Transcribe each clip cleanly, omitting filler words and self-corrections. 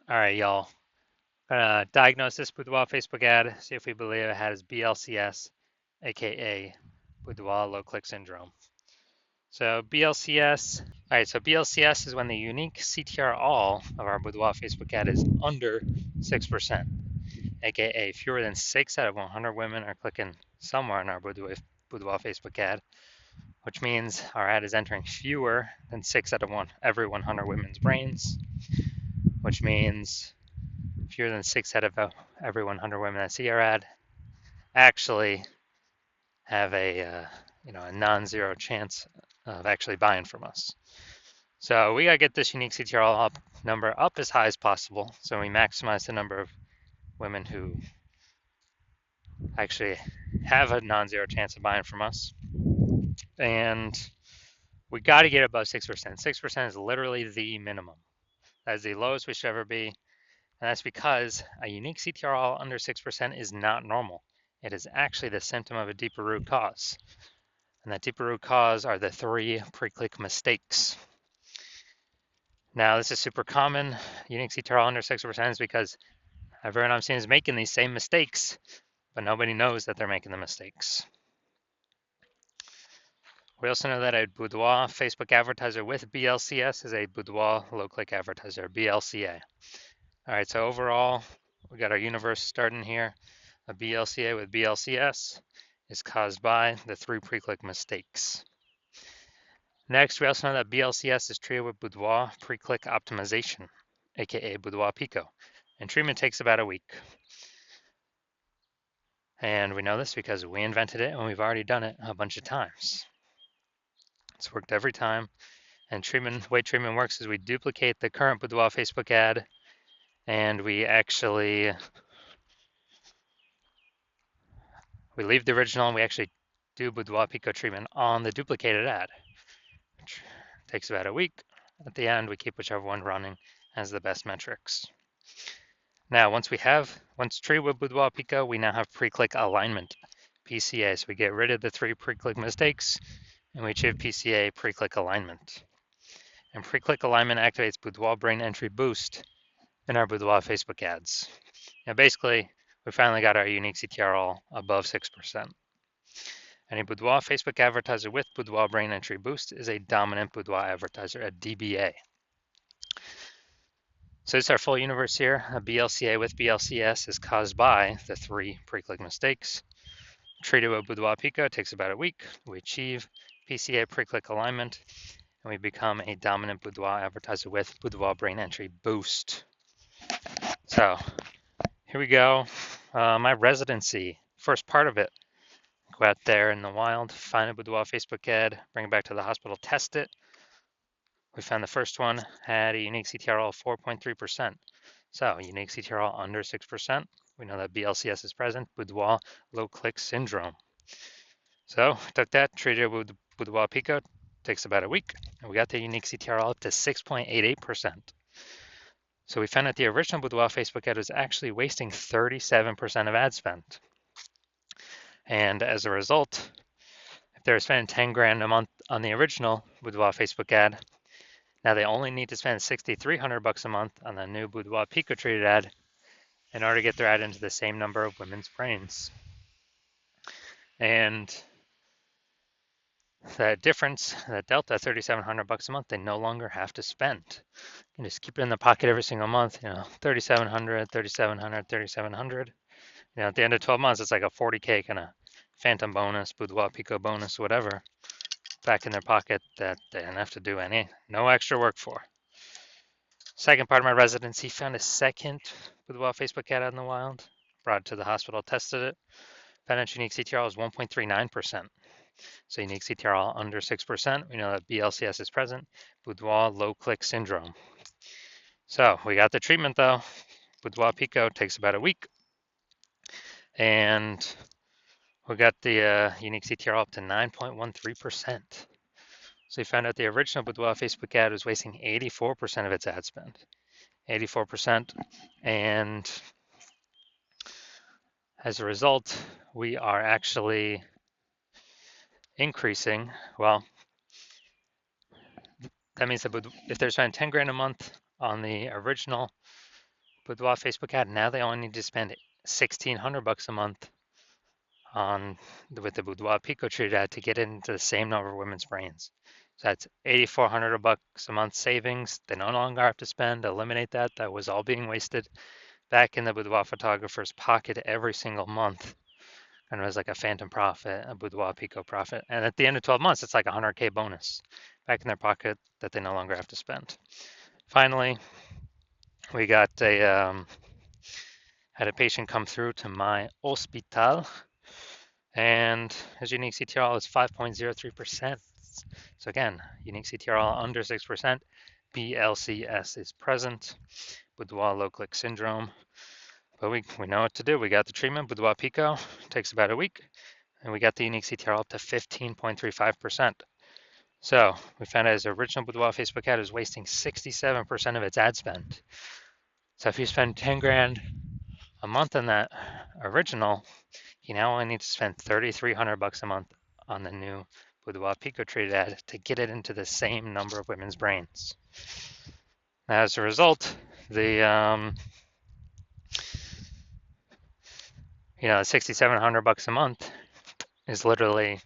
All right, y'all. Gonna diagnose this Boudoir Facebook ad, see if we believe it has BLCS, aka Boudoir low click syndrome. So BLCS, all right, so BLCS is when the unique CTR all of our Boudoir Facebook ad is under 6%, aka fewer than 6 out of 100 women are clicking somewhere on our Boudoir Facebook ad, which means our ad is entering fewer than 6 out of every 100 women's brains, which means fewer than 6 out of every 100 women that see our ad actually have a non-zero chance of actually buying from us. So we gotta get this unique CTRL number up as high as possible, so we maximize the number of women who actually have a non-zero chance of buying from us, and we got to get above 6%. 6% is literally the minimum. That is the lowest we should ever be, and that's because a unique CTRL under 6% is not normal. It is actually the symptom of a deeper root cause. And that deeper root cause are the 3 pre-click mistakes. Now, this is super common. Unique CTRL under 6% is because everyone I'm seeing is making these same mistakes, but nobody knows that they're making the mistakes. We also know that a Boudoir Facebook advertiser with BLCS is a Boudoir low-click advertiser, BLCA. All right, so overall, we got our universe starting here. A BLCA with BLCS is caused by the 3 pre-click mistakes. Next, we also know that BLCS is treated with Boudoir pre-click optimization, aka Boudoir Pico, and treatment takes about a week. And we know this because we invented it and we've already done it a bunch of times. It's worked every time. And the way treatment works is we duplicate the current Boudoir Facebook ad, and we leave the original and we actually do Boudoir Pico treatment on the duplicated ad, which takes about a week. At the end, we keep whichever one running has the best metrics. Now, once treated with Boudoir Pico, we now have pre-click alignment, PCA. So we get rid of the 3 pre-click mistakes and we achieve PCA, pre-click alignment. And pre-click alignment activates Boudoir brain entry boost in our Boudoir Facebook ads. Now, basically, we finally got our unique CTRL above 6%. And a Boudoir Facebook advertiser with Boudoir brain entry boost is a dominant Boudoir advertiser, a DBA. So it's our full universe here. A BLCA with BLCS is caused by the 3 pre-click mistakes. Treated with Boudoir Pico takes about a week. We achieve PCA pre-click alignment, and we become a dominant Boudoir advertiser with Boudoir brain entry boost. So here we go. My residency, first part of it. Go out there in the wild, find a Boudoir Facebook ad, bring it back to the hospital, test it. We found the first one had a unique CTRL of 4.3%. So unique CTRL under 6%. We know that BLCS is present, Boudoir low click syndrome. So took that, treated it with Boudoir Pico, takes about a week, and we got the unique CTRL up to 6.88%. So we found that the original Boudoir Facebook ad was actually wasting 37% of ad spend. And as a result, if they were spending 10 grand a month on the original Boudoir Facebook ad, now they only need to spend 6,300 bucks a month on the new Boudoir Pico treated ad in order to get their ad into the same number of women's brains. And that difference, that delta, 3,700 bucks a month, they no longer have to spend. You can just keep it in the pocket every single month, 3,700, 3,700, 3,700. At the end of 12 months, it's like a 40K kind of phantom bonus, Boudoir Pico bonus, whatever, back in their pocket that they didn't have to do no extra work for. Second part of my residency, found a second Boudoir Facebook ad out in the wild, brought it to the hospital, tested it, found its unique CTRL is 1.39%. So unique CTRL under 6%, we know that BLCS is present, Boudoir low click syndrome. So we got the treatment though. Boudoir Pico takes about a week. And we got the unique CTRL up to 9.13%. So we found out the original Boudoir Facebook ad was wasting 84% of its ad spend. 84%. And as a result, we are actually increasing. Well, that means that if they're spending 10 grand a month on the original Boudoir Facebook ad, now they only need to spend $1,600 a month on with the Boudoir Pico treated ad to get into the same number of women's brains. So that's $8,400 a month savings. They no longer have to spend, eliminate that. That was all being wasted back in the boudoir photographer's pocket every single month. And it was like a phantom profit, a Boudoir Pico profit. And at the end of 12 months, it's like a 100K bonus back in their pocket that they no longer have to spend. Finally, we got had a patient come through to my hospital, and his unique CTRL is 5.03%. So again, unique CTRL under 6%, BLCS is present, Boudoir low click syndrome. But we know what to do. We got the treatment, Boudoir Pico, takes about a week, and we got the unique CTRL up to 15.35%. So we found out his original Boudoir Facebook ad is wasting 67% of its ad spend. So if you spend 10 grand a month on that original, you now only need to spend $3,300 a month on the new Boudoir Pico treated ad to get it into the same number of women's brains. Now, as a result, the $6,700 a month is literally,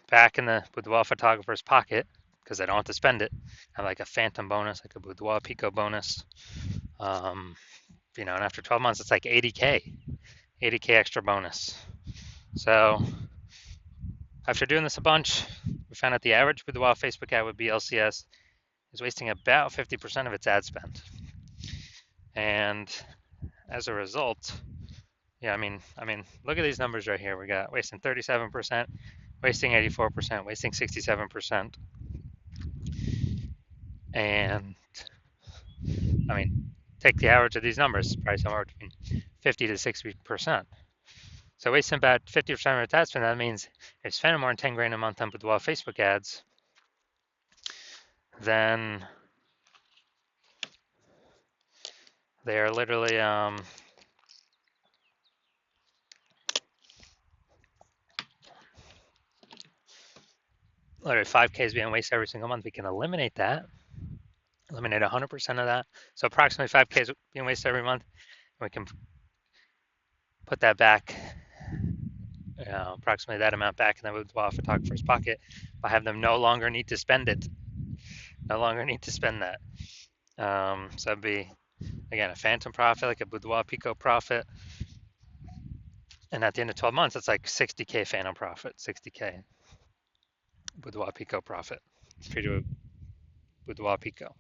back in the Boudoir photographer's pocket because they don't have to spend it. Have like a phantom bonus, like a Boudoir Pico bonus. And after 12 months, it's like 80K extra bonus. So after doing this a bunch, we found out the average Boudoir Facebook ad with BLCS is wasting about 50% of its ad spend. And as a result, look at these numbers right here. We got wasting 37%, wasting 84%, wasting 67%. And take the average of these numbers, probably somewhere between 50 to 60%. So wasting about 50% of its ad spend, that means if spending more than 10 grand a month on Boudoir Facebook ads, then they are literally 5K is being wasted every single month. We can eliminate that, eliminate 100% of that. So approximately 5K is being wasted every month. We can put that back, approximately that amount back in the Boudoir photographer's pocket by having them no longer need to spend it. No longer need to spend that. So it'd be, again, a phantom profit, like a Boudoir Pico profit. And at the end of 12 months, it's like 60K phantom profit, 60K Boudoir Pico profit. Treated Boudoir Pico.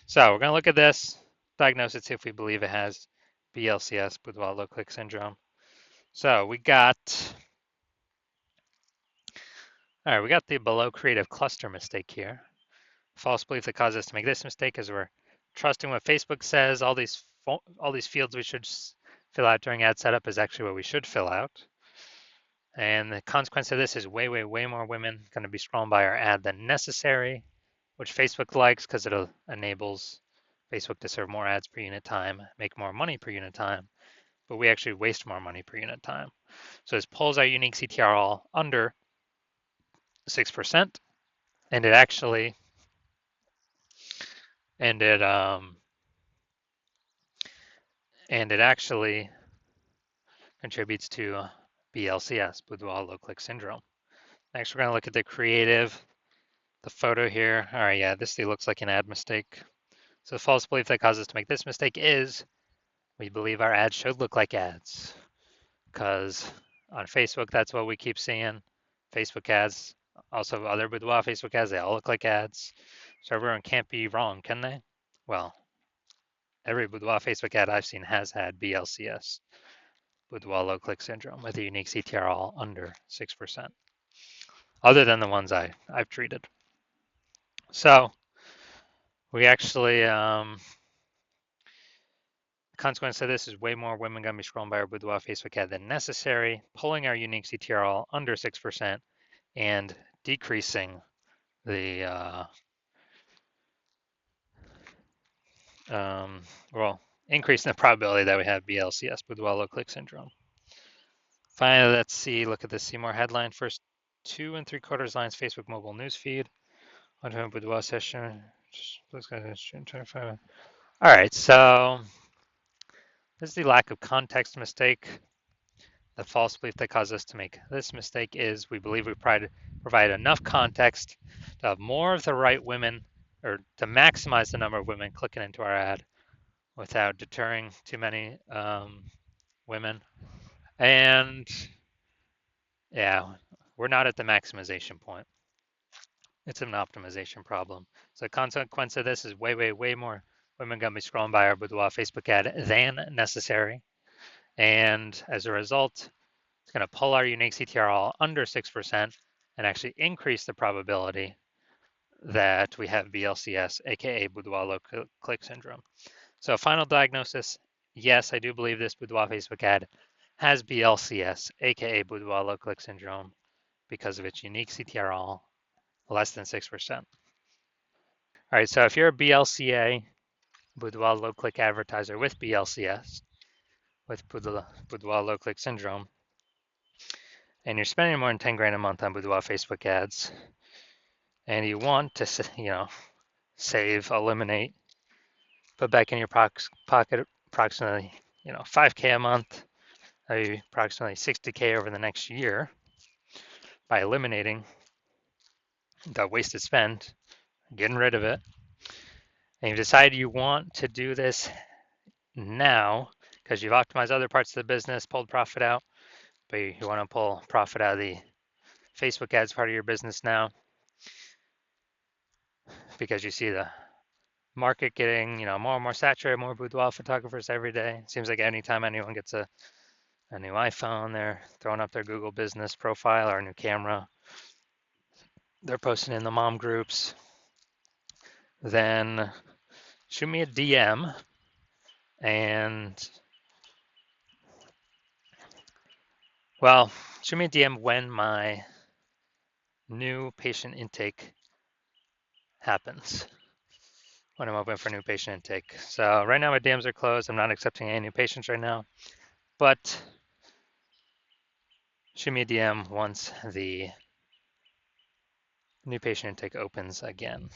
So we're going to look at this, diagnose it, see if we believe it has BLCS, Boudoir low click syndrome. So we got the below creative cluster mistake here. False belief that causes us to make this mistake is we're trusting what Facebook says. All these fields we should fill out during ad setup is actually what we should fill out. And the consequence of this is way, way, way more women going to be scrolling by our ad than necessary, which Facebook likes because it enables Facebook to serve more ads per unit time, make more money per unit time, but we actually waste more money per unit time. So this pulls our unique CTRL under 6%, and it actually contributes to BLCS, Boudoir low click syndrome. Next, we're going to look at the creative, the photo here. All right, yeah, this looks like an ad mistake. So the false belief that causes us to make this mistake is we believe our ads should look like ads, because on Facebook, that's what we keep seeing. Facebook ads, also other Boudoir Facebook ads, they all look like ads. So everyone can't be wrong, can they? Well, every Boudoir Facebook ad I've seen has had BLCS, Boudoir low click syndrome, with a unique CTRL under 6%, other than the ones I've treated. So we actually, consequence of this is way more women going to be scrolling by our Boudoir Facebook ad than necessary, pulling our unique CTRL under 6% and decreasing the, increasing the probability that we have BLCS, Boudoir low click syndrome. Finally, let's look at the See More headline first. 2 3/4 lines Facebook mobile newsfeed. On Boudoir session. June 25. All right, so this is the lack of context mistake. The false belief that caused us to make this mistake is we believe we provide enough context to have more of the right women or to maximize the number of women clicking into our ad without deterring too many women. And yeah, we're not at the maximization point. It's an optimization problem. So the consequence of this is way more women gonna be scrolling by our Boudoir Facebook ad than necessary. And as a result, it's gonna pull our unique CTR all under 6% and actually increase the probability that we have BLCS, aka Boudoir low click syndrome. So final diagnosis, yes, I do believe this Boudoir Facebook ad has BLCS, aka Boudoir low click syndrome, because of its unique CTR all less than 6%. All right, so if you're a BLCA, Boudoir low click advertiser with BLCS, with Boudoir low click syndrome, and you're spending more than 10 grand a month on Boudoir Facebook ads, and you want to, save, eliminate, put back in your pocket approximately, 5K a month, approximately 60K over the next year by eliminating the wasted spend, getting rid of it, and you decide you want to do this now because you've optimized other parts of the business, pulled profit out, but you want to pull profit out of the Facebook ads part of your business now because you see the market getting, more and more saturated, more boudoir photographers every day. It seems like anytime anyone gets a new iPhone, they're throwing up their Google business profile or a new camera. They're posting in the mom groups. Then shoot me a DM and, well, shoot me a DM when my new patient intake happens, when I'm open for new patient intake. So right now my DMs are closed. I'm not accepting any new patients right now, but shoot me a DM once the new patient intake opens again.